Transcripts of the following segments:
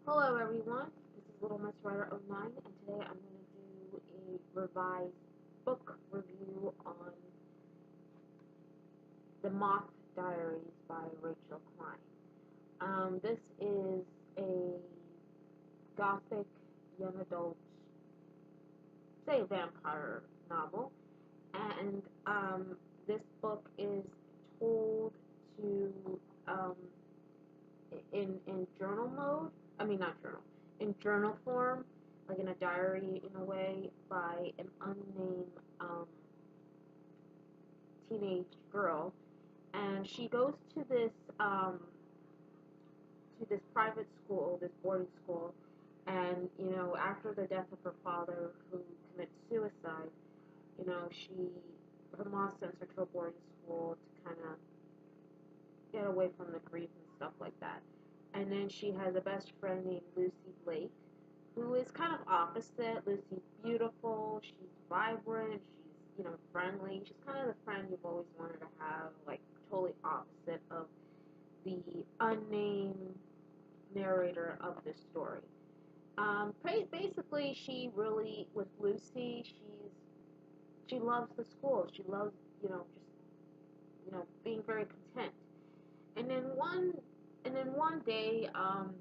Hello everyone, this is Little Miss Writer 09 and today I'm going to do a revised book review on The Moth Diaries by Rachel Klien. This is a Gothic young adult, say vampire novel, and this book is told to um, in journal mode. I mean, not journal, in journal form, like in a diary in a way, by an unnamed teenage girl, and she goes to this private school, this boarding school, and after the death of her father, who commits suicide, her mom sends her to a boarding school to kind of get away from the grief and stuff like that. And then she has a best friend named Lucy Blake, who is kind of opposite. Lucy's beautiful, she's vibrant, she's friendly. She's kind of the friend you've always wanted to have, like totally opposite of the unnamed narrator of this story. Basically, she really, with Lucy, she loves the school. She loves, just being very content. And then one day, on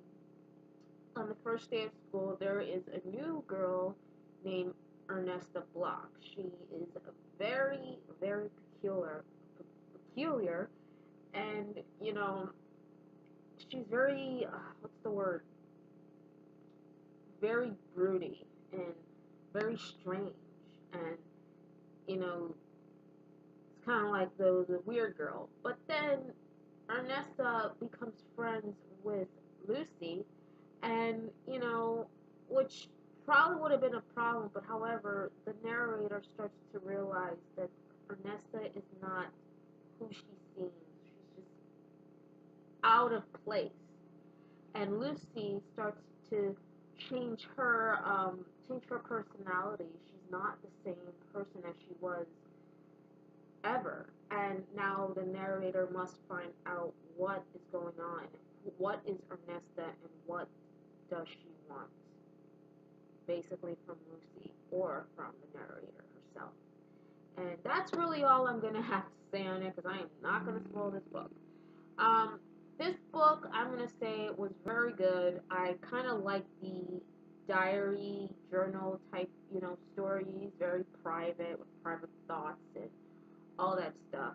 the first day of school, there is a new girl named Ernesta Block. She is very, very peculiar, and she's very, what's the word? Very broody and very strange, and you know, it's kind of like the weird girl. But then Ernesta becomes friends with Lucy, and which probably would have been a problem, but however, the narrator starts to realize that Ernesta is not who she seems. She's just out of place, and Lucy starts to change her personality. She's not the same person as she was ever, and now the narrator must find out what is going on. What is Ernesta, and what does she want, basically, from Lucy or from the narrator herself. And that's really all I'm going to have to say on it, because I am not going to spoil this book. Um, this book, I'm going to say, was very good. I kind of like the diary, journal type, stories, very private, with private thoughts and all that stuff.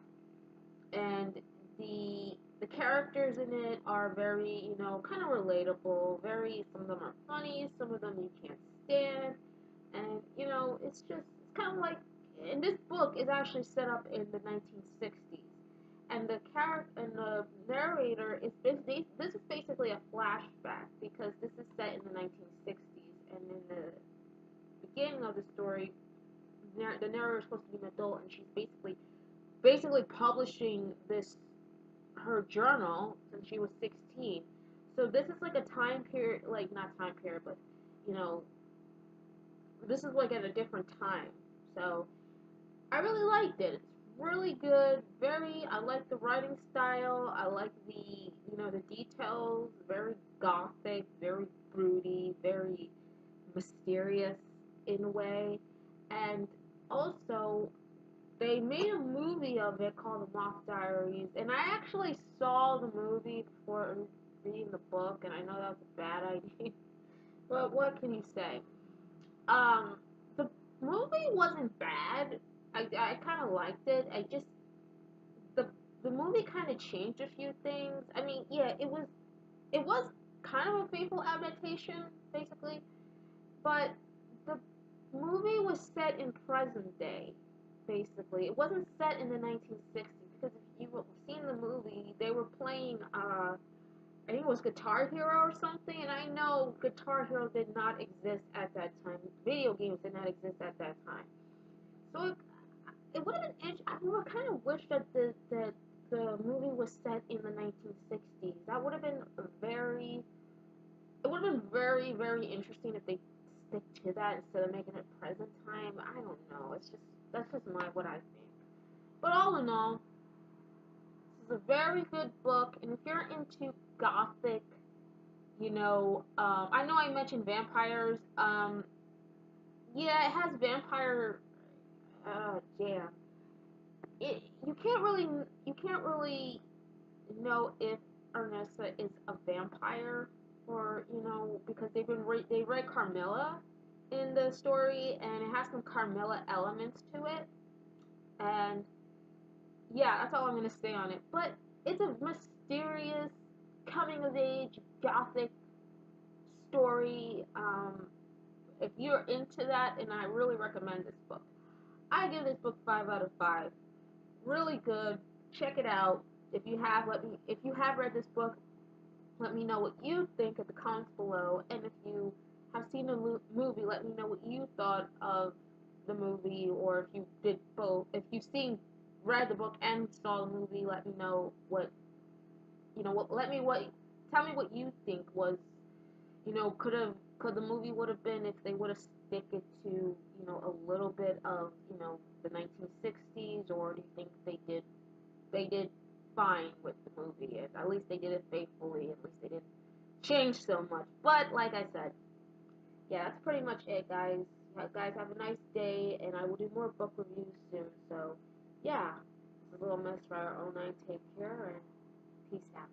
And the characters in it are very, kind of relatable. Some of them are funny, some of them you can't stand, and it's kind of like. And this book is actually set up in the 1960s, and the character and the narrator this is basically a flashback, because this is set in the 1960s, and in the beginning of the story, the narrator is supposed to be an adult, and she's basically publishing this her journal since she was 16. So this is like a time period, like not time period, but you know, this is like at a different time. So I really liked it. It's really good. I like the writing style. I like the details. Very gothic, very broody, very mysterious in a way. And also, they made a movie of it called The Moth Diaries, and I actually saw the movie before reading the book, and I know that was a bad idea, but what can you say? Um, the movie wasn't bad. I kind of liked it. The the movie kind of changed a few things. I mean, yeah, it was kind of a faithful adaptation, basically, but the movie was set in present day, basically. It wasn't set in the 1960s, because if you've seen the movie, they were playing, I think it was Guitar Hero or something, and I know Guitar Hero did not exist at that time. Video games did not exist at that time. So it would have been, I would kind of wish that the movie was set in the 1960s. That would have been it would have been very, very interesting if they stick to that instead of making it present time. I don't know. That's just what I think. But all in all, this is a very good book, and if you're into gothic, I know I mentioned vampires. Yeah, it has vampire. Yeah. You can't really know if Ernesta is a vampire, or because they read Carmilla in the story, and it has some Carmilla elements to it. And yeah, that's all I'm gonna say on it. But it's a mysterious coming of age Gothic story. If you're into that, and I really recommend this book. I give this book 5 out of 5. Really good. Check it out. If you have read this book, let me know what you think in the comments below. And if you have seen the movie, let me know what you thought of the movie, or if you did both. If you've read the book and saw the movie, let me know what you know. Tell me what you think was, could the movie would have been if they would have stick it to, a little bit of, the 1960s, or do you think they did fine with the movie? At least they did it faithfully. At least they didn't change so much. But like I said, yeah, that's pretty much it, guys. Guys, have a nice day, and I will do more book reviews soon. So, yeah, it's a little mess for our own. Take care, and peace out.